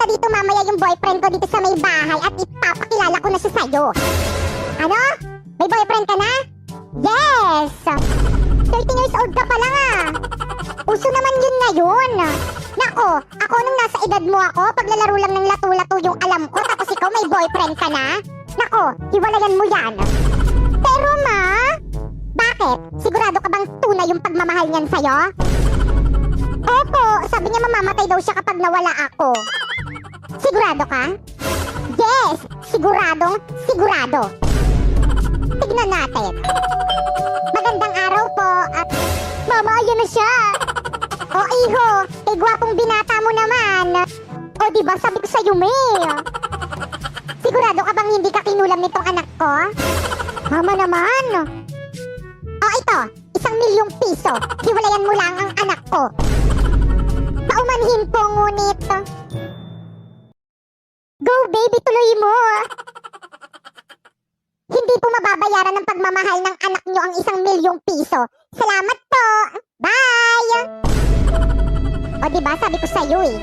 pupunta dito mamaya yung boyfriend ko dito sa may bahay at ipapakilala ko na siya sa'yo. Ano? May boyfriend ka na? Yes! 13 years old ka pa lang ah. Uso naman yun ngayon. Nako, ako nung nasa edad mo ako, paglalaro lang ng lato-lato yung alam ko, tapos ikaw may boyfriend ka na? Nako, hiwalayan mo yan. Pero ma, bakit? Sigurado ka bang tunay yung pagmamahal niyan sa'yo? Opo, sabi niya mamamatay daw siya kapag nawala ako. Sigurado ka? Yes, siguradong sigurado. Tignan natin. Magandang araw po at... Mama, ayun na siya. O iho, kay gwapong binata mo naman. O diba sabi ko sa'yo, May. Sigurado ka bang hindi ka kinulam nitong anak ko? Mama naman. O ito, 1,000,000 piso. Hiwalayan mo lang ang anak ko. Paumanhin po ngunit. Go baby, tuloy mo. Hindi po mababayaran ng pagmamahal ng anak nyo ang 1,000,000 piso. Salamat po. Bye! O diba sabi ko sa'yo eh.